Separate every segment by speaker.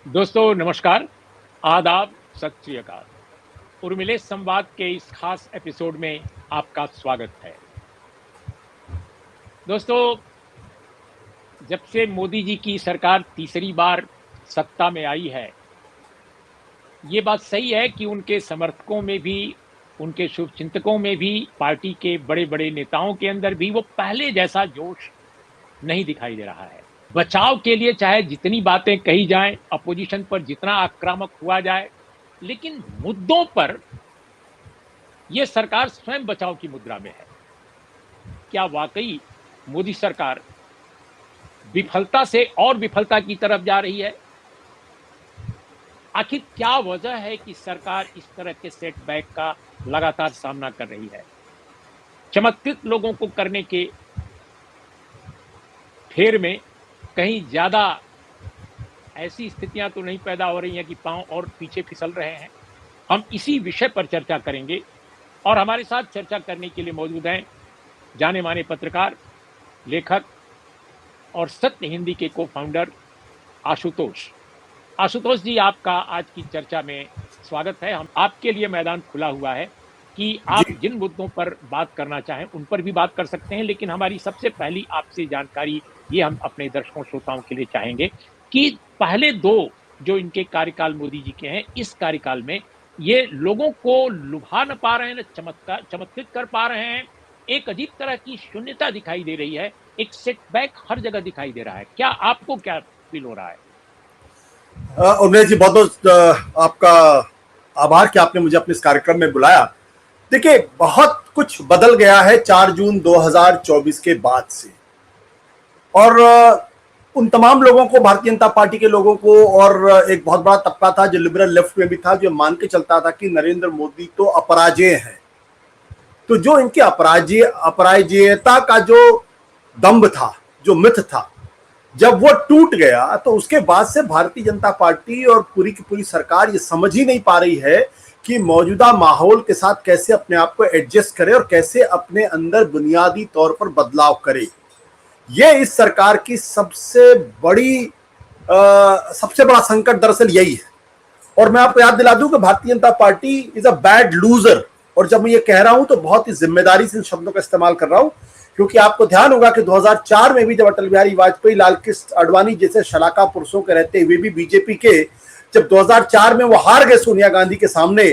Speaker 1: दोस्तों नमस्कार, आदाब, सत श्री अकाल। उर्मिले संवाद के इस खास एपिसोड में आपका स्वागत है। दोस्तों, जब से मोदी जी की सरकार तीसरी बार सत्ता में आई है, ये बात सही है कि उनके समर्थकों में भी, उनके शुभचिंतकों में भी, पार्टी के बड़े-बड़े नेताओं के अंदर भी वो पहले जैसा जोश नहीं दिखाई दे रहा है। बचाव के लिए चाहे जितनी बातें कही जाएँ, अपोज़िशन पर जितना आक्रामक हुआ जाए, लेकिन मुद्दों पर ये सरकार स्वयं बचाव की मुद्रा में है। क्या वाक़ई मोदी सरकार विफलता से और विफलता की तरफ जा रही है? आखिर क्या वजह है कि सरकार इस तरह के सेटबैक का लगातार सामना कर रही है? चमत्कृत लोगों को करने के फेर में कहीं ज़्यादा ऐसी स्थितियां तो नहीं पैदा हो रही हैं कि पाँव और पीछे फिसल रहे हैं? हम इसी विषय पर चर्चा करेंगे और हमारे साथ चर्चा करने के लिए मौजूद हैं जाने-माने पत्रकार, लेखक और सत्य हिंदी के को-फाउंडर आशुतोष। आशुतोष जी, आपका आज की चर्चा में स्वागत है। हम आपके लिए मैदान खुला हुआ है कि आप
Speaker 2: जी।
Speaker 1: जिन मुद्दों पर बात करना चाहें, उन पर भी बात कर सकते हैं, लेकिन हमारी सबसे पहली आपसे जानकारी ये हम अपने दर्शकों श्रोताओं के लिए चाहेंगे कि पहले 2 जो इनके कार्यकाल मोदी जी के हैं, इस कार्यकाल में ये लोगों को लुभा ना पा रहे हैं, ना चमत्कृत कर पा रहे हैं। एक अजीब तरह की शून्यता दिखाई दे रही है, एक सेटबैक हर जगह दिखाई दे रहा है। क्या आपको क्या फ़ील हो रहा है?
Speaker 2: उमेश जी, बहुत बहुत आपका आभार कि आपने मुझे अपने इस कार्यक्रम में बुलाया। देखिए, बहुत कुछ बदल गया है 4 जून 2024 के बाद से। और उन तमाम लोगों को, भारतीय जनता पार्टी के लोगों को, और एक बहुत बड़ा तबका था जो लिबरल लेफ्ट में भी था, जो मान के चलता था कि नरेंद्र मोदी तो अपराजेय है। तो जो इनकी अपराजेयता का जो दम्भ था, जो मिथ था, जब वो टूट गया तो उसके बाद से भारतीय जनता पार्टी और पूरी की पूरी सरकार ये समझ ही नहीं पा रही है कि मौजूदा माहौल के साथ कैसे अपने आप को एडजस्ट करे और कैसे अपने अंदर बुनियादी तौर पर बदलाव करे। ये इस सरकार की सबसे बड़ा संकट दरअसल यही है। और मैं आपको याद दिला दूं कि Bharatiya Janata party is a bad loser. और जब मैं ये कह रहा हूं तो बहुत ही जिम्मेदारी से इन शब्दों का इस्तेमाल कर रहा हूं, क्योंकि आपको ध्यान होगा कि 2004 में भी जब अटल बिहारी वाजपेयी, लाल कृष्ण आडवाणी जैसे शलाका पुरुषों के रहते हुए भी बीजेपी के जब 2004 में वो हार गए सोनिया गांधी के सामने,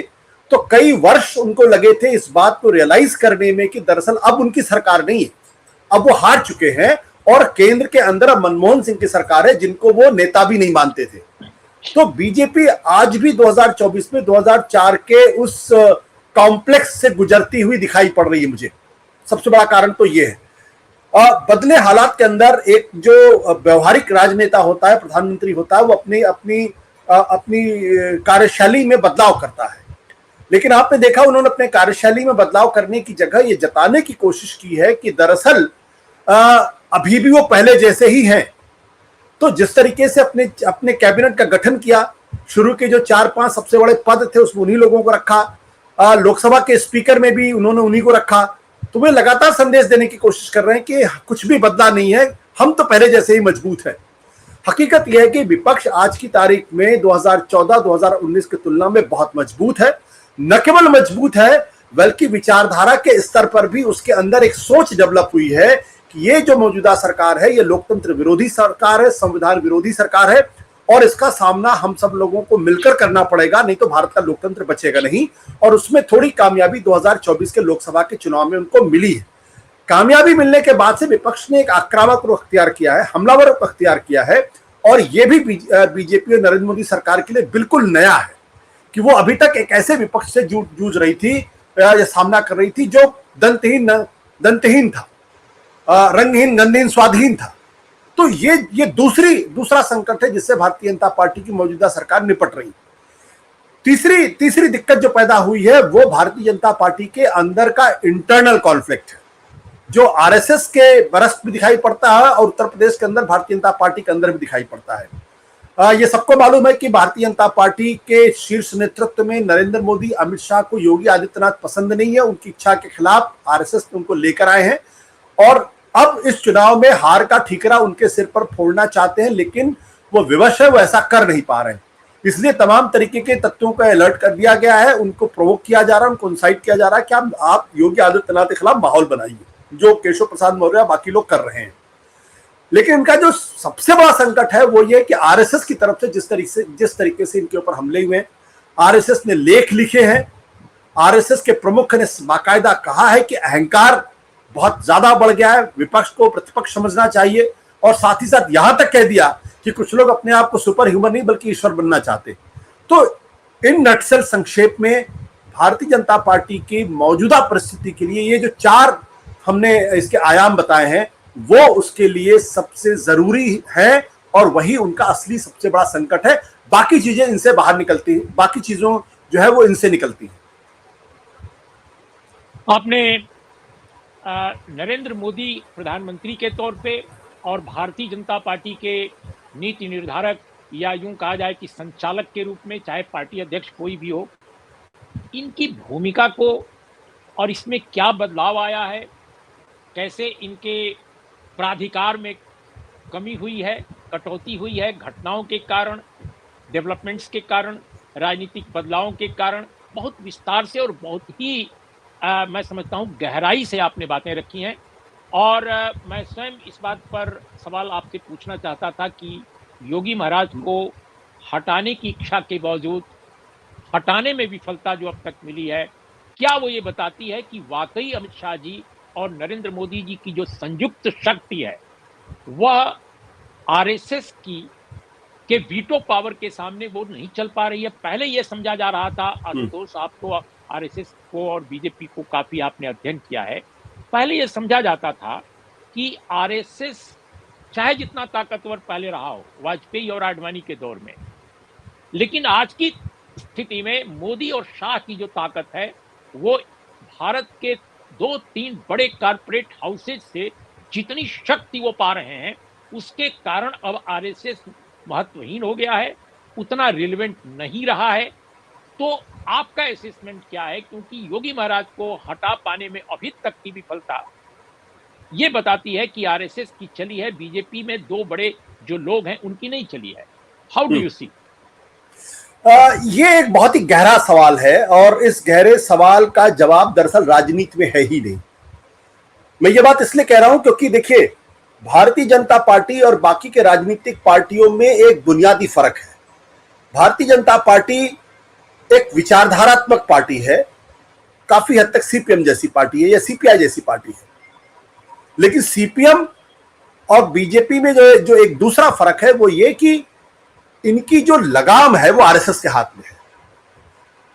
Speaker 2: तो कई वर्ष उनको लगे थे इस बात को रियलाइज करने में कि दरअसल अब उनकी सरकार नहीं है, अब वो हार चुके हैं और केंद्र के अंदर अब मनमोहन सिंह की सरकार है, जिनको वो नेता भी नहीं मानते थे। तो बीजेपी आज भी 2024 में 2004 के उस कॉम्प्लेक्स से गुजरती हुई दिखाई पड़ रही है मुझे। सबसे बड़ा कारण तो ये है, बदले हालात के अंदर एक जो व्यवहारिक राजनेता होता है, प्रधानमंत्री होता है, वो अपनी कार्यशैली में बदलाव करता है। लेकिन आपने देखा उन्होंने अपने कार्यशैली में बदलाव करने की जगह ये जताने की कोशिश की है कि दरअसल अभी भी वो पहले जैसे ही हैं। तो जिस तरीके से अपने कैबिनेट का गठन किया, शुरू के जो 4-5 सबसे बड़े पद थे उसमें उन्हीं लोगों को रखा, लोकसभा के स्पीकर में भी उन्होंने उन्हीं को रखा। तो वे लगातार संदेश देने की कोशिश कर रहे हैं कि कुछ भी बदला नहीं है, हम तो पहले जैसे ही मजबूत है। हकीकत यह है कि विपक्ष आज की तारीख में 2014-2019 की तुलना में बहुत मजबूत है। न केवल मजबूत है, बल्कि विचारधारा के स्तर पर भी उसके अंदर एक सोच डेवलप हुई है कि ये जो मौजूदा सरकार है, ये लोकतंत्र विरोधी सरकार है, संविधान विरोधी सरकार है, और इसका सामना हम सब लोगों को मिलकर करना पड़ेगा, नहीं तो भारत का लोकतंत्र बचेगा नहीं। और उसमें थोड़ी कामयाबी 2024 के लोकसभा के चुनाव में उनको मिली है। कामयाबी मिलने के बाद से विपक्ष ने एक आक्रामक रुख अख्तियार किया है, हमलावर रुख अख्तियार किया है। और यह भी बीजेपी और नरेंद्र मोदी सरकार के लिए बिल्कुल नया है कि वो अभी तक एक ऐसे विपक्ष से जूझ रही थी या सामना कर रही थी जो दंतहीन था, रंगहीन, गंधहीन, स्वादहीन था। तो ये दूसरा संकट है जिससे भारतीय जनता पार्टी की मौजूदा सरकार निपट रही। तीसरी दिक्कत जो पैदा हुई है वो भारतीय जनता पार्टी के अंदर का इंटरनल कॉन्फ्लिक्ट है, जो आरएसएस के बरस भी दिखाई पड़ता है और उत्तर प्रदेश के अंदर भारतीय जनता पार्टी के अंदर भी दिखाई पड़ता है। ये सबको मालूम है कि भारतीय जनता पार्टी के शीर्ष नेतृत्व में नरेंद्र मोदी, अमित शाह को योगी आदित्यनाथ पसंद नहीं है। उनकी इच्छा के खिलाफ आरएसएस उनको लेकर आए हैं और अब इस चुनाव में हार का ठीकरा उनके सिर पर फोड़ना चाहते हैं। लेकिन वो विवश है, वो ऐसा कर नहीं पा रहे हैं। इसलिए तमाम तरीके के तत्वों का अलर्ट कर दिया गया है, उनको प्रोवोक किया जा रहा है, उनको इंसाइट किया जा रहा है कि आप योगी आदित्यनाथ के खिलाफ माहौल बनाइए, जो केशव प्रसाद मौर्य बाकी लोग कर रहे हैं। लेकिन इनका जो सबसे बड़ा संकट है वो ये कि आरएसएस की तरफ से जिस तरीके से इनके ऊपर हमले हुए हैं, आरएसएस ने लेख लिखे हैं, आरएसएस के प्रमुख ने बाकायदा कहा है कि अहंकार बहुत ज्यादा बढ़ गया है, विपक्ष को प्रतिपक्ष समझना चाहिए, और साथ ही साथ यहां तक कह दिया कि कुछ लोग अपने आप को सुपर ह्यूमन नहीं बल्कि ईश्वर बनना चाहते। तो इन नटसेल संक्षेप में भारतीय जनता पार्टी की मौजूदा परिस्थिति के लिए ये जो 4 हमने इसके आयाम बताए हैं वो उसके लिए सबसे जरूरी है, और वही उनका असली सबसे बड़ा संकट है। बाकी चीजें इनसे बाहर निकलती हैं, बाकी चीजों जो है वो इनसे निकलती हैं।
Speaker 1: आपने नरेंद्र मोदी प्रधानमंत्री के तौर पे और भारतीय जनता पार्टी के नीति निर्धारक या यूं कहा जाए कि संचालक के रूप में, चाहे पार्टी अध्यक्ष कोई भी हो, इनकी भूमिका को और इसमें क्या बदलाव आया है, कैसे इनके प्राधिकार में कमी हुई है, कटौती हुई है घटनाओं के कारण, डेवलपमेंट्स के कारण, राजनीतिक बदलावों के कारण, बहुत विस्तार से और बहुत ही मैं समझता हूं गहराई से आपने बातें रखी हैं। और मैं स्वयं इस बात पर सवाल आपसे पूछना चाहता था कि योगी महाराज को हटाने की इच्छा के बावजूद हटाने में विफलता जो अब तक मिली है, क्या वो ये बताती है कि वाकई अमित शाह जी और नरेंद्र मोदी जी की जो संयुक्त शक्ति है वह आरएसएस की के वीटो पावर के सामने वो नहीं चल पा रही है? पहले ये समझा जा रहा था, आशुतोष आप तो आरएसएस को और बीजेपी को काफी आपने अध्ययन किया है, पहले ये समझा जाता था कि आरएसएस चाहे जितना ताकतवर पहले रहा हो वाजपेयी और आडवाणी के दौर में, लेकिन आज की स्थिति में मोदी और शाह की जो ताकत है वो भारत के 2-3 बड़े कारपोरेट हाउसेज से जितनी शक्ति वो पा रहे हैं उसके कारण अब आरएसएस महत्वहीन हो गया है, उतना रिलेवेंट नहीं रहा है। तो आपका असेसमेंट क्या है? क्योंकि योगी महाराज को हटा पाने में अभी तक की विफलता ये बताती है कि आरएसएस की चली है, बीजेपी में 2 बड़े जो लोग हैं उनकी नहीं चली है। How do you see?
Speaker 2: ये एक बहुत ही गहरा सवाल है, और इस गहरे सवाल का जवाब दरअसल राजनीति में है ही नहीं। मैं ये बात इसलिए कह रहा हूं क्योंकि देखिए, भारतीय जनता पार्टी और बाकी के राजनीतिक पार्टियों में एक बुनियादी फर्क है। भारतीय जनता पार्टी एक विचारधारात्मक पार्टी है, काफी हद तक सीपीएम जैसी पार्टी है या सीपीआई जैसी पार्टी है। लेकिन सीपीएम और बीजेपी में जो एक दूसरा फर्क है वो ये कि इनकी जो लगाम है वो आरएसएस के हाथ में है।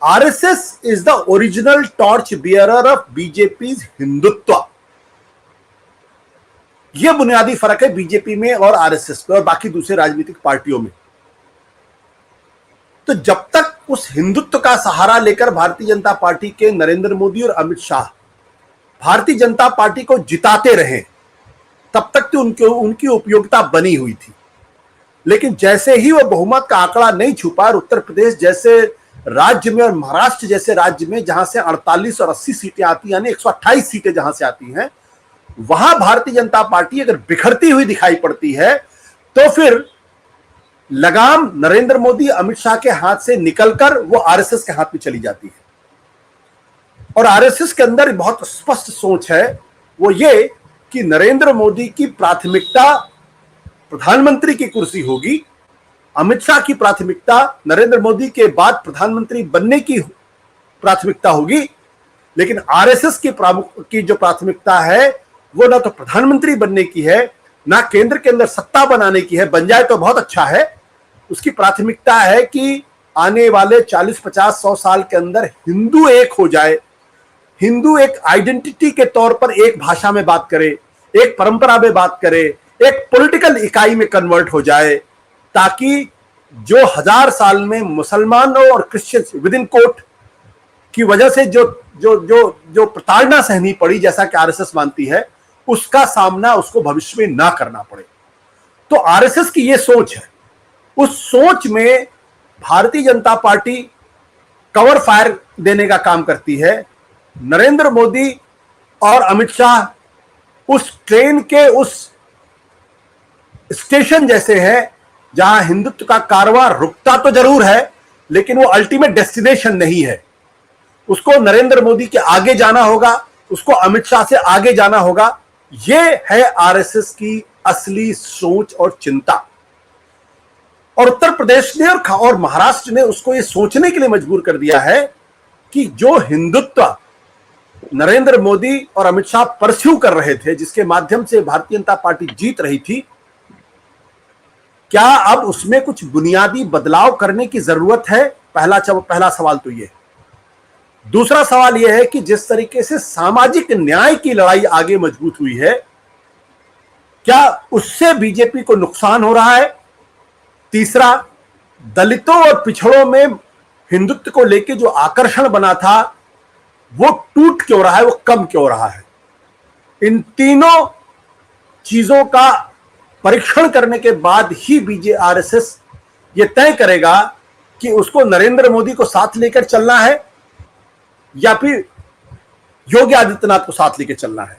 Speaker 2: RSS is the original torch bearer of BJP Hindutva. यह बुनियादी फर्क है बीजेपी में और आरएसएस में और बाकी दूसरे राजनीतिक पार्टियों में। तो जब तक उस हिंदुत्व का सहारा लेकर भारतीय जनता पार्टी के नरेंद्र मोदी और अमित शाह भारतीय जनता पार्टी को जिताते रहे, तब तक तो उनकी उपयोगिता बनी हुई थी। लेकिन जैसे ही वो बहुमत का आंकड़ा नहीं छुपा और उत्तर प्रदेश जैसे राज्य में और महाराष्ट्र जैसे राज्य में जहां से 48 और 80 सीटें आती, यानी 128 सीटें जहां से आती हैं, वहां भारतीय जनता पार्टी अगर बिखरती हुई दिखाई पड़ती है तो फिर लगाम नरेंद्र मोदी अमित शाह के हाथ से निकलकर वो आरएसएस के हाथ में चली जाती है। और आरएसएस के अंदर बहुत स्पष्ट सोच है, वो ये कि नरेंद्र मोदी की प्राथमिकता प्रधानमंत्री की कुर्सी होगी, अमित शाह की प्राथमिकता नरेंद्र मोदी के बाद प्रधानमंत्री बनने की प्राथमिकता होगी। लेकिन आरएसएस की जो प्राथमिकता है वो ना तो प्रधानमंत्री बनने की है, ना केंद्र के अंदर सत्ता बनाने की है। बन जाए तो बहुत अच्छा है। उसकी प्राथमिकता है कि आने वाले 40, 50, 100 साल के अंदर हिंदू एक हो जाए, हिंदू एक आइडेंटिटी के तौर पर एक भाषा में बात करे, एक परंपरा में बात करे, एक पॉलिटिकल इकाई में कन्वर्ट हो जाए, ताकि जो 1000 साल में मुसलमानों और क्रिश्चियंस विद इन कोर्ट की वजह से जो जो जो जो प्रताड़ना सहनी पड़ी, जैसा कि आरएसएस मानती है, उसका सामना उसको भविष्य में ना करना पड़े। तो आरएसएस की यह सोच है। उस सोच में Bharatiya Janata party cover fire देने का काम करती है। नरेंद्र मोदी और अमित शाह उस ट्रेन के उस स्टेशन जैसे हैं जहां हिंदुत्व का कारवां रुकता तो जरूर है, लेकिन वो अल्टीमेट डेस्टिनेशन नहीं है। उसको नरेंद्र मोदी के आगे जाना होगा, उसको अमित शाह से आगे जाना होगा। ये है आरएसएस की असली सोच और चिंता। और उत्तर प्रदेश ने और महाराष्ट्र ने उसको ये सोचने के लिए मजबूर कर दिया है कि जो हिंदुत्व नरेंद्र मोदी और अमित शाह परस्यू कर रहे थे, जिसके माध्यम से भारतीय जनता पार्टी जीत रही थी, क्या अब उसमें कुछ बुनियादी बदलाव करने की जरूरत है? पहला सवाल तो ये। दूसरा सवाल यह है कि जिस तरीके से सामाजिक न्याय की लड़ाई आगे मजबूत हुई है, क्या उससे बीजेपी को नुकसान हो रहा है? तीसरा, दलितों और पिछड़ों में हिंदुत्व को लेकर जो आकर्षण बना था वो टूट क्यों रहा है, वो कम क्यों रहा है? इन तीनों चीजों का परीक्षण करने के बाद ही आरएसएस ये तय करेगा कि उसको नरेंद्र मोदी को साथ लेकर चलना है या फिर योगी आदित्यनाथ को साथ लेकर चलना है।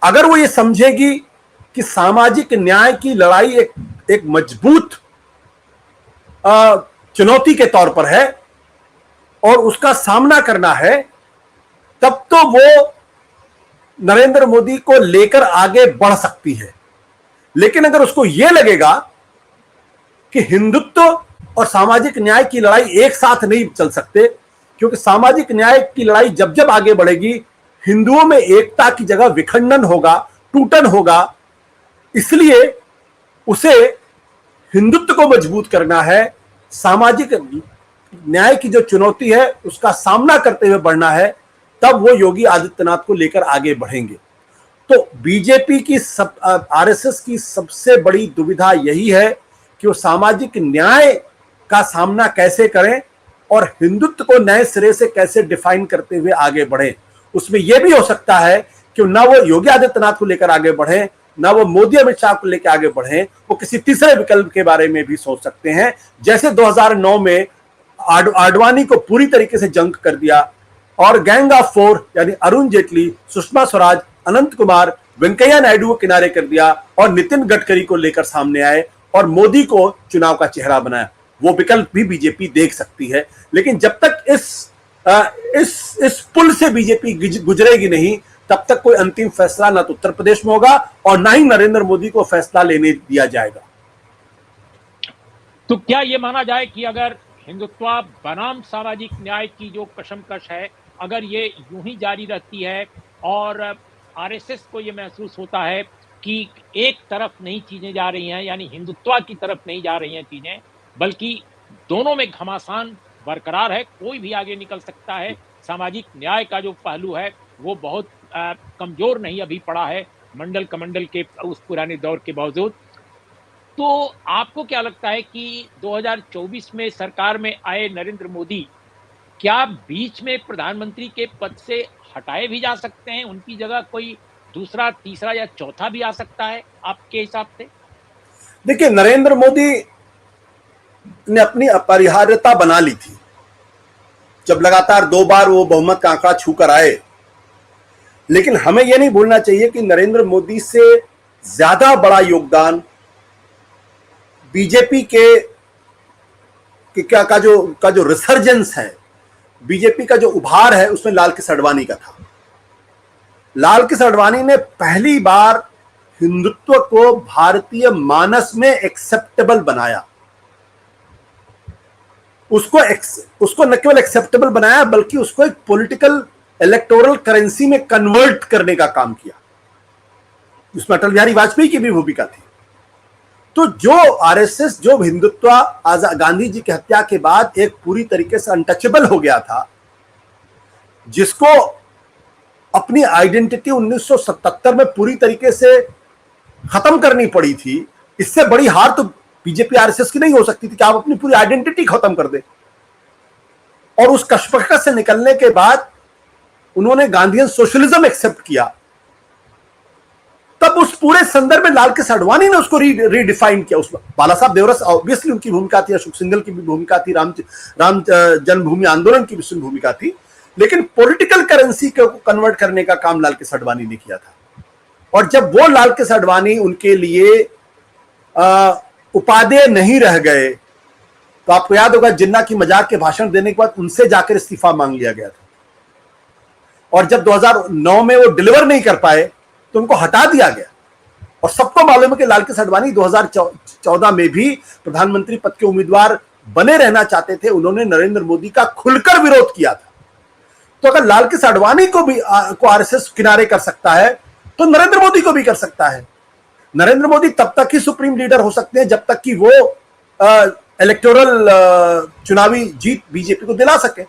Speaker 2: अगर वो ये समझेगी कि सामाजिक न्याय की लड़ाई एक मजबूत चुनौती के तौर पर है और उसका सामना करना है, तब तो वो नरेंद्र मोदी को लेकर आगे बढ़ सकती है। लेकिन अगर उसको यह लगेगा कि हिंदुत्व और सामाजिक न्याय की लड़ाई एक साथ नहीं चल सकते, क्योंकि सामाजिक न्याय की लड़ाई जब जब आगे बढ़ेगी, हिंदुओं में एकता की जगह विखंडन होगा, टूटन होगा। इसलिए उसे हिंदुत्व को मजबूत करना है, सामाजिक न्याय की जो चुनौती है उसका सामना करते हुए बढ़ना है, तब वो योगी आदित्यनाथ को लेकर आगे बढ़ेंगे। तो बीजेपी की आरएसएस की सबसे बड़ी दुविधा यही है कि वो सामाजिक न्याय का सामना कैसे करें और हिंदुत्व को नए सिरे से कैसे डिफाइन करते हुए आगे बढ़े। उसमें यह भी हो सकता है कि ना वो योगी आदित्यनाथ को लेकर आगे बढ़े, ना वो मोदी अमित शाह को लेकर आगे बढ़े, वो किसी तीसरे विकल्प के बारे में भी सोच सकते हैं। जैसे 2009 में आडवाणी को पूरी तरीके से जंक कर दिया और गैंग ऑफ फोर यानी अरुण जेटली, सुषमा स्वराज, अनंत कुमार, वेंकैया नायडू को किनारे कर दिया और नितिन गडकरी को लेकर सामने आए और मोदी को चुनाव का चेहरा बनाया। वो विकल्प भी बीजेपी देख सकती है। लेकिन जब तक इस पुल से बीजेपी गुजरेगी नहीं, तब तक कोई अंतिम फैसला ना तो उत्तर प्रदेश में होगा और ना ही नरेंद्र मोदी को फैसला लेने दिया जाएगा।
Speaker 1: तो क्या यह माना जाए कि अगर हिंदुत्व बनाम सामाजिक न्याय की जो कशमकश है, अगर ये यूं ही जारी रहती है और आरएसएस को ये महसूस होता है कि एक तरफ नहीं चीजें जा रही हैं, यानी हिंदुत्व की तरफ नहीं जा रही हैं चीजें, बल्कि दोनों में घमासान बरकरार है, कोई भी आगे निकल सकता है, सामाजिक न्याय का जो पहलू है वो बहुत कमजोर नहीं अभी पड़ा है मंडल कमंडल के उस पुराने दौर के बावजूद, तो आपको क्या लगता है कि 2024 में सरकार में आए नरेंद्र मोदी क्या बीच में प्रधानमंत्री के पद से हटाए भी जा सकते हैं? उनकी जगह कोई दूसरा, तीसरा या चौथा भी आ सकता है आपके हिसाब से?
Speaker 2: देखिए, नरेंद्र मोदी ने अपनी अपरिहार्यता बना ली थी जब लगातार 2 बार वो बहुमत का आंकड़ा छूकर आए। लेकिन हमें यह नहीं भूलना चाहिए कि नरेंद्र मोदी से ज्यादा बड़ा योगदान बीजेपी का जो रिसर्जेंस है, बीजेपी का जो उभार है, उसमें लाल कृष्ण आडवाणी का था। लाल कृष्ण आडवाणी ने पहली बार हिंदुत्व को भारतीय मानस में एक्सेप्टेबल बनाया। उसको न केवल एक्सेप्टेबल बनाया, बल्कि उसको एक पॉलिटिकल इलेक्टोरल करेंसी में कन्वर्ट करने का काम किया। उसमें अटल बिहारी वाजपेयी की भी भूमिका थी। तो जो आरएसएस, जो हिंदुत्व गांधी जी की हत्या के बाद एक पूरी तरीके से अनटचेबल हो गया था, जिसको अपनी आइडेंटिटी 1977 में पूरी तरीके से खत्म करनी पड़ी थी, इससे बड़ी हार तो बीजेपी आरएसएस की नहीं हो सकती थी कि आप अपनी पूरी आइडेंटिटी खत्म कर दे। और उस कशमकश से निकलने के बाद उन्होंने गांधीयन सोशलिज्म एक्सेप्ट किया। तब उस पूरे संदर्भ में लाल कृष्ण आडवाणी ने उसको रीडिफाइन किया। उसमें बाला साहब देवरस ऑब्वियसली उनकी भूमिका थी, अशोक सिंघल की भी भूमिका थी, राम जन्मभूमि आंदोलन की भी भूमिका थी, लेकिन पॉलिटिकल करेंसी को कन्वर्ट करने का काम लाल कृष्ण आडवाणी ने किया था। और जब वो लाल कृष्ण आडवाणी उनके लिए उपाध्याय नहीं रह गए, तो आपको याद होगा जिन्ना की मजाक के भाषण देने के बाद उनसे जाकर इस्तीफा मांग लिया गया था, और जब 2009 में वो डिलीवर नहीं कर पाए तो उनको हटा दिया गया। और सबको मालूम है कि लालकृष्ण आडवाणी 2014 में भी प्रधानमंत्री पद के उम्मीदवार बने रहना चाहते थे, उन्होंने नरेंद्र मोदी का खुलकर विरोध किया था। तो अगर लालकृष्ण आडवाणी को आरएसएस किनारे कर सकता है तो नरेंद्र मोदी को भी कर सकता है। नरेंद्र मोदी तब तक ही सुप्रीम लीडर हो सकते हैं जब तक कि वो इलेक्टोरल चुनावी जीत बीजेपी को दिला सके।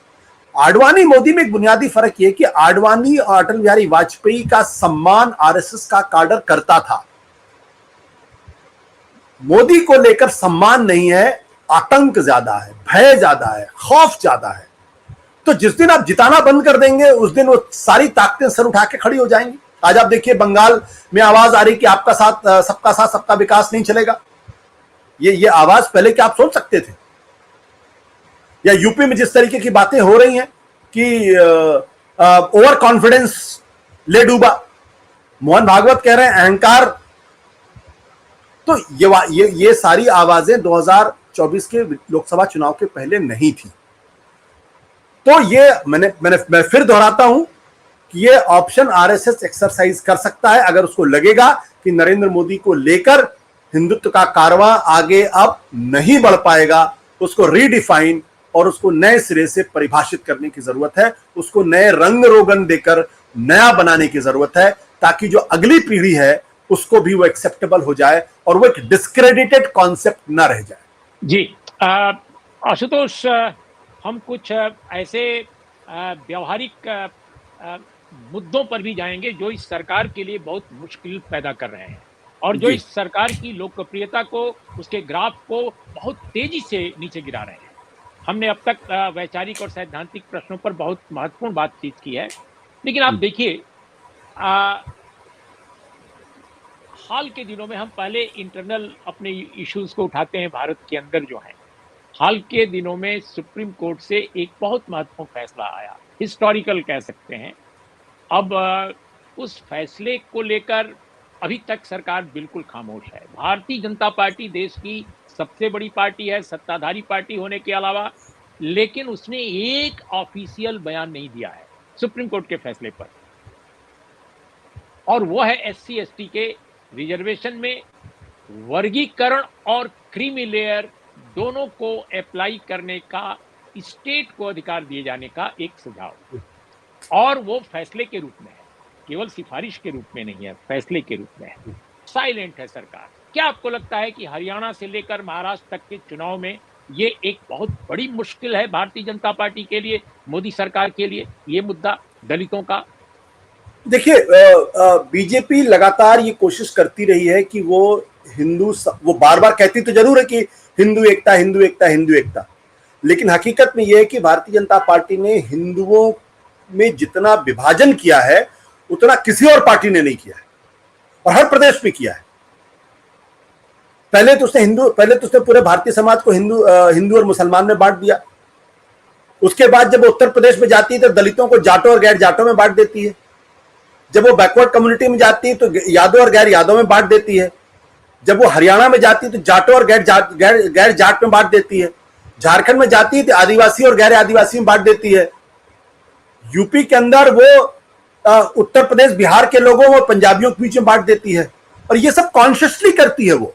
Speaker 2: आडवाणी मोदी में एक बुनियादी फर्क यह कि आडवाणी और अटल बिहारी वाजपेयी का सम्मान आरएसएस का काडर करता था, मोदी को लेकर सम्मान नहीं है, आतंक ज्यादा है, भय ज्यादा है, खौफ ज्यादा है। तो जिस दिन आप जिताना बंद कर देंगे उस दिन वो सारी ताकतें सर उठा के खड़ी हो जाएंगी। आज आप देखिए बंगाल में आवाज आ रही कि आपका साथ सबका विकास नहीं चलेगा। ये आवाज पहले क्या आप सोच सकते थे? या यूपी में जिस तरीके की बातें हो रही हैं कि ओवर कॉन्फिडेंस ले डूबा, मोहन भागवत कह रहे हैं अहंकार। तो ये सारी आवाजें 2024 के लोकसभा चुनाव के पहले नहीं थी। तो ये मैं फिर दोहराता हूं कि ये ऑप्शन आरएसएस एक्सरसाइज कर सकता है अगर उसको लगेगा कि नरेंद्र मोदी को लेकर हिंदुत्व का कारवां आगे अब नहीं बढ़ पाएगा। उसको रीडिफाइन और उसको नए सिरे से परिभाषित करने की जरूरत है, उसको नए रंग रोगन देकर नया बनाने की जरूरत है, ताकि जो अगली पीढ़ी है उसको भी वो एक्सेप्टेबल हो जाए और वो एक डिस्क्रेडिटेड कॉन्सेप्ट ना रह जाए।
Speaker 1: जी आशुतोष, हम कुछ ऐसे व्यवहारिक मुद्दों पर भी जाएंगे जो इस सरकार के लिए बहुत मुश्किल पैदा कर रहे हैं और जो इस सरकार की लोकप्रियता को, उसके ग्राफ को बहुत तेजी से नीचे गिरा रहे हैं। हमने अब तक वैचारिक और सैद्धांतिक प्रश्नों पर बहुत महत्वपूर्ण बातचीत की है, लेकिन आप देखिए हाल के दिनों में हम पहले इंटरनल अपने इश्यूज को उठाते हैं भारत के अंदर जो है। हाल के दिनों में सुप्रीम कोर्ट से एक बहुत महत्वपूर्ण फैसला आया, हिस्टोरिकल कह सकते हैं। अब उस फैसले को लेकर अभी तक सरकार बिल्कुल खामोश है। भारतीय जनता पार्टी देश की सबसे बड़ी पार्टी है, सत्ताधारी पार्टी होने के अलावा, लेकिन उसने एक ऑफिशियल बयान नहीं दिया है सुप्रीम कोर्ट के फैसले पर, और वो है एससी एसटी के रिजर्वेशन में वर्गीकरण और क्रीमी लेयर दोनों को अप्लाई करने का, स्टेट को अधिकार दिए जाने का एक सुझाव, और वो फैसले के रूप में है, केवल सिफारिश के रूप में नहीं है, फैसले के रूप में है। साइलेंट है सरकार। क्या आपको लगता है कि हरियाणा से लेकर महाराष्ट्र तक के चुनाव में ये एक बहुत बड़ी मुश्किल है भारतीय जनता पार्टी के लिए, मोदी सरकार के लिए, ये मुद्दा दलितों का?
Speaker 2: देखिए, बीजेपी लगातार ये कोशिश करती रही है कि वो बार बार कहती तो जरूर है कि हिंदू एकता, हिंदू एकता, हिंदू एकता, लेकिन हकीकत में यह है कि भारतीय जनता पार्टी ने हिंदुओं में जितना विभाजन किया है उतना किसी और पार्टी ने नहीं किया है, और हर प्रदेश में किया है। पहले तो उसने पूरे भारतीय समाज को हिंदू और मुसलमान में बांट दिया। उसके बाद जब वो उत्तर प्रदेश में जाती है तो दलितों को जाटों और गैर जाटों में बांट देती है। जब वो बैकवर्ड कम्युनिटी में जाती है तो यादव और गैर यादव में बांट देती है। जब वो हरियाणा में जाती है तो जाटों और गैर जाट में बांट देती है। झारखंड में जाती है तो आदिवासी और गैर आदिवासी में बांट देती है। यूपी के अंदर वो उत्तर प्रदेश, बिहार के लोगों और पंजाबियों के बीच में बांट देती है, और ये सब कॉन्शियसली करती है। वो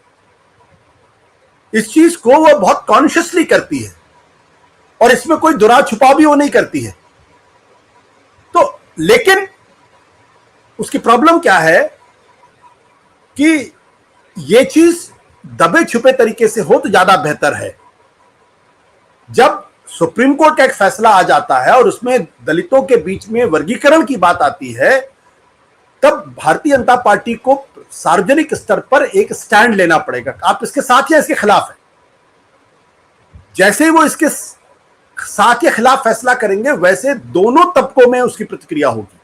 Speaker 2: इस चीज को वो बहुत कॉन्शियसली करती है, और इसमें कोई दुरा छुपा भी वो नहीं करती है। तो लेकिन उसकी प्रॉब्लम क्या है कि ये चीज दबे छुपे तरीके से हो तो ज्यादा बेहतर है। जब सुप्रीम कोर्ट का एक फैसला आ जाता है और उसमें दलितों के बीच में वर्गीकरण की बात आती है, तब भारतीय जनता पार्टी को सार्वजनिक स्तर पर एक स्टैंड लेना पड़ेगा। आप इसके साथ या इसके खिलाफ है। जैसे वो इसके साथ या खिलाफ फैसला करेंगे, वैसे दोनों तबकों में उसकी प्रतिक्रिया होगी।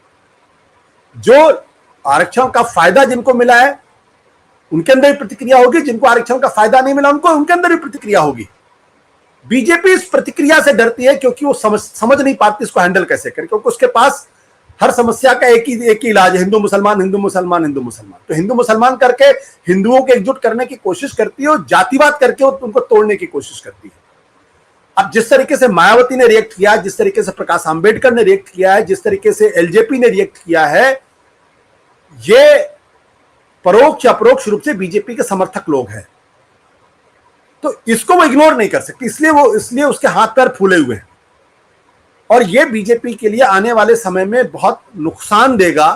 Speaker 2: जो आरक्षण का फायदा जिनको मिला है उनके अंदर भी प्रतिक्रिया होगी, जिनको आरक्षण का फायदा नहीं मिला उनके अंदर भी प्रतिक्रिया होगी। बीजेपी इस प्रतिक्रिया से डरती है क्योंकि वो समझ नहीं पाती इसको हैंडल कैसे करें, क्योंकि उसके पास हर समस्या का एक ही इलाज है, हिंदू मुसलमान हिंदू मुसलमान हिंदू मुसलमान। तो हिंदू मुसलमान करके हिंदुओं को एकजुट करने की कोशिश करती है और जातिवाद करके उनको तोड़ने की कोशिश करती है। अब जिस तरीके से मायावती ने रिएक्ट किया, जिस तरीके से प्रकाश आंबेडकर ने रिएक्ट किया है, जिस तरीके से एलजेपी ने रिएक्ट किया है, ये परोक्ष या अपरोक्ष रूप से बीजेपी के समर्थक लोग हैं। तो इसको वो इग्नोर नहीं कर सकती, इसलिए उसके हाथ पैर फूले हुए हैं। और ये बीजेपी के लिए आने वाले समय में बहुत नुकसान देगा,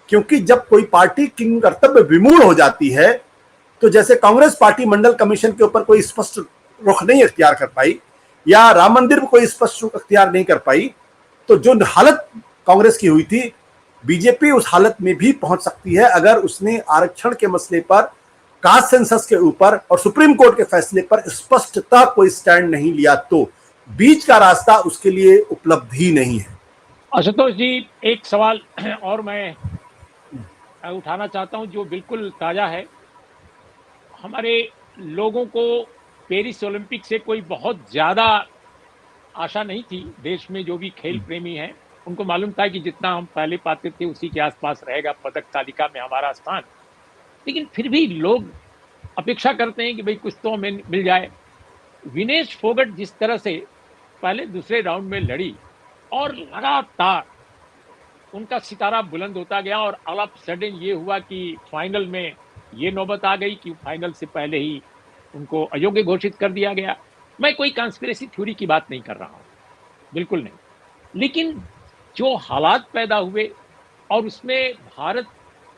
Speaker 2: क्योंकि जब कोई पार्टी किंग कर्तव्य विमूढ़ हो जाती है, तो जैसे कांग्रेस पार्टी मंडल कमीशन के ऊपर कोई स्पष्ट रुख नहीं अख्तियार कर पाई, या राम मंदिर में कोई स्पष्ट रुख अख्तियार नहीं कर पाई, तो जो हालत कांग्रेस की हुई थी, बीजेपी उस हालत में भी पहुंच सकती है अगर उसने आरक्षण के मसले पर, कास्ट सेंसस के ऊपर और सुप्रीम कोर्ट के फैसले पर स्पष्टता कोई स्टैंड नहीं लिया। तो बीच का रास्ता उसके लिए उपलब्ध ही नहीं है।
Speaker 1: आशुतोष जी, एक सवाल और मैं उठाना चाहता हूं जो बिल्कुल ताजा है। हमारे लोगों को पेरिस ओलंपिक से कोई बहुत ज्यादा आशा नहीं थी। देश में जो भी खेल प्रेमी हैं उनको मालूम था कि जितना हम पहले पाते थे उसी के आसपास रहेगा पदक तालिका में हमारा स्थान, लेकिन फिर भी लोग अपेक्षा करते हैं कि भाई कुछ तो हमें मिल जाए। विनेश फोगट जिस तरह से पहले दूसरे राउंड में लड़ी और लगातार उनका सितारा बुलंद होता गया, और ऑल ऑफ सडन ये हुआ कि फाइनल में ये नौबत आ गई कि फाइनल से पहले ही उनको अयोग्य घोषित कर दिया गया। मैं कोई कॉन्स्पिरेसी थ्योरी की बात नहीं कर रहा हूँ, बिल्कुल नहीं, लेकिन जो हालात पैदा हुए और उसमें भारत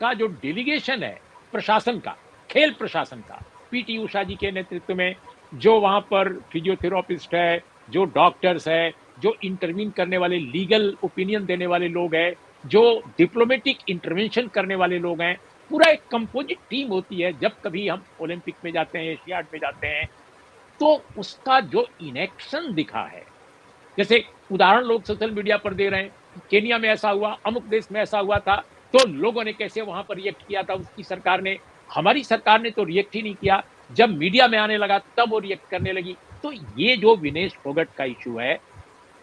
Speaker 1: का जो डेलीगेशन है प्रशासन का, खेल प्रशासन का, पीटी उषा जी के नेतृत्व में, जो वहाँ पर फिजियोथेरापिस्ट है, जो डॉक्टर्स है, जो इंटरवीन करने वाले, लीगल ओपिनियन देने वाले लोग हैं, जो डिप्लोमेटिक इंटरवेंशन करने वाले लोग हैं, पूरा एक कंपोजिट टीम होती है। जब कभी हम ओलंपिक में जाते हैं, एशियाड में जाते हैं, तो उसका जो इनएक्शन दिखा है, जैसे उदाहरण लोग सोशल मीडिया पर दे रहे हैं, केनिया में ऐसा हुआ, अमुक देश में ऐसा हुआ था, तो लोगों ने कैसे वहां पर रिएक्ट किया था, उसकी सरकार ने, हमारी सरकार ने तो रिएक्ट ही नहीं किया। जब मीडिया में आने लगा तब वो रिएक्ट करने लगी। तो ये जो विनेश फोगट का इशू है,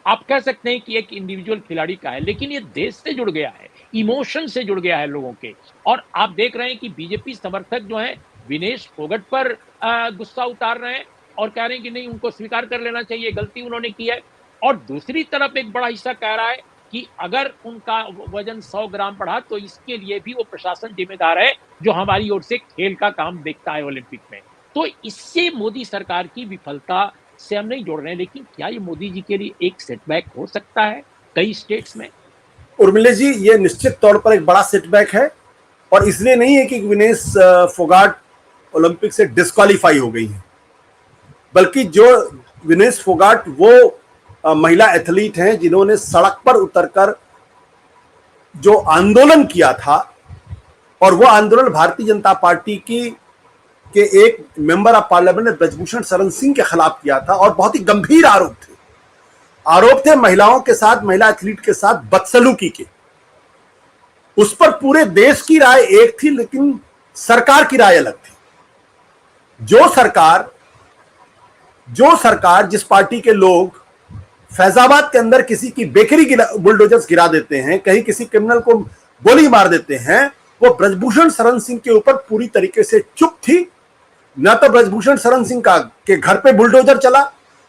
Speaker 1: आप कह सकते हैं कि एक इंडिविजुअल खिलाड़ी का है, लेकिन ये देश से जुड़ गया है, इमोशन से जुड़ गया है लोगों के। और आप देख रहे हैं कि बीजेपी समर्थक जो हैं विनेश फोगट पर गुस्सा उतार रहे हैं और कह रहे हैं कि नहीं, उनको स्वीकार कर लेना चाहिए, गलती उन्होंने की है। और दूसरी तरफ एक बड़ा हिस्सा कह रहा है कि अगर उनका वजन 100 ग्राम बढ़ा तो इसके लिए भी वो प्रशासन जिम्मेदार है जो हमारी ओर से खेल का काम देखता है ओलंपिक में। तो इससे मोदी सरकार की विफलता से हम नहीं जोड़ रहे हैं, लेकिन क्या ये मोदी जी के लिए एक सेटबैक हो सकता है कई स्टेट्स में?
Speaker 2: उर्मिला जी, ये निश्चित तौर पर एक बड़ा सेटबैक है, और इसलिए नहीं है कि विनेश फोगाट ओलंपिक से डिस्क्वालीफाई हो गई है, बल्कि जो विनेश फोगाट वो महिला एथलीट हैं जिन्होंने सड़क पर उतरकर जो आंदोलन किया था, और वो आंदोलन भारतीय जनता पार्टी के एक मेंबर ऑफ पार्लियामेंट ने ब्रजभूषण शरण सिंह के खिलाफ किया था, और बहुत ही गंभीर आरोप थे महिलाओं के साथ, महिला एथलीट के साथ बदसलूकी के। उस पर पूरे देश की राय एक थी, लेकिन सरकार की राय अलग थी। जो सरकार जिस पार्टी के लोग फैजाबाद के अंदर किसी की बेकरी बुलडोजर्स गिरा देते हैं, कहीं किसी क्रिमिनल को गोली मार देते हैं, वो ब्रजभूषण शरण सिंह के ऊपर पूरी तरीके से चुप थी। ना तो ब्रजभूषण शरण सिंह के घर पे बुलडोजर चला,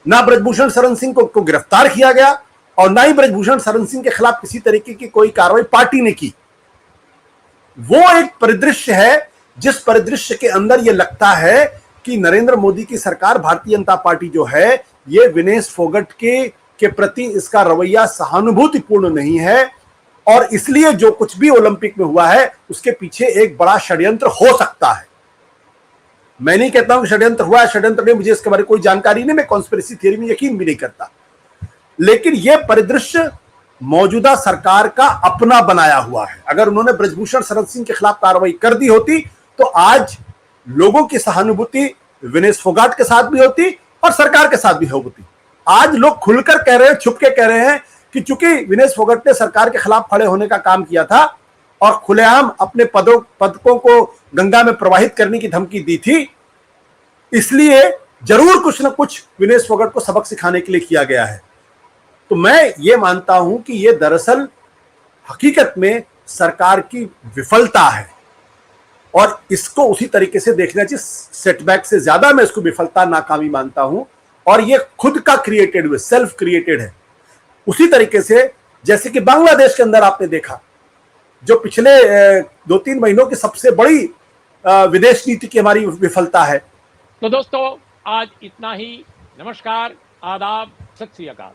Speaker 2: ना ब्रजभूषण शरण सिंह को गिरफ्तार किया गया, और ना ही ब्रजभूषण शरण सिंह के खिलाफ किसी तरीके की कोई कार्रवाई पार्टी ने की। वो एक परिदृश्य है जिस परिदृश्य के अंदर ये लगता है कि नरेंद्र मोदी की सरकार, भारतीय जनता पार्टी जो है, ये विनेश फोगट के प्रति इसका रवैया सहानुभूतिपूर्ण नहीं है, और इसलिए जो कुछ भी ओलंपिक में हुआ है उसके पीछे एक बड़ा षड्यंत्र हो सकता है। मैं नहीं कहता हूं कि षड्यंत्र हुआ है, षड्यंत्र नहीं, मुझे इसके बारे में कोई जानकारी नहीं, मैं कॉन्स्पिरेसी थियरी में यकीन भी नहीं करता, लेकिन यह परिदृश्य मौजूदा सरकार का अपना बनाया हुआ है। अगर उन्होंने ब्रजभूषण शरण सिंह के खिलाफ कार्रवाई कर दी होती तो आज लोगों की सहानुभूति विनेश फोगाट के साथ भी होती और सरकार के साथ भी होती। आज लोग खुलकर कह रहे हैं, छुप के कह रहे हैं कि चूंकि विनेश फोगाट ने सरकार के खिलाफ खड़े होने का काम किया था और खुलेआम अपने पदकों को गंगा में प्रवाहित करने की धमकी दी थी, इसलिए जरूर कुछ न कुछ विनेश फोगाट को सबक सिखाने के लिए किया गया है। तो मैं ये मानता हूं कि ये दरअसल हकीकत में सरकार की विफलता है और इसको उसी तरीके से देखना चाहिए। सेटबैक से ज्यादा मैं इसको विफलता, नाकामी मानता हूं और ये खुद का क्रिएटेड हुए, सेल्फ क्रिएटेड है। उसी तरीके से जैसे कि बांग्लादेश के अंदर आपने देखा, जो पिछले 2-3 महीनों की सबसे बड़ी विदेश नीति की हमारी विफलता है।
Speaker 1: तो दोस्तों आज इतना ही। नमस्कार, आदाब, सत श्री अकाल।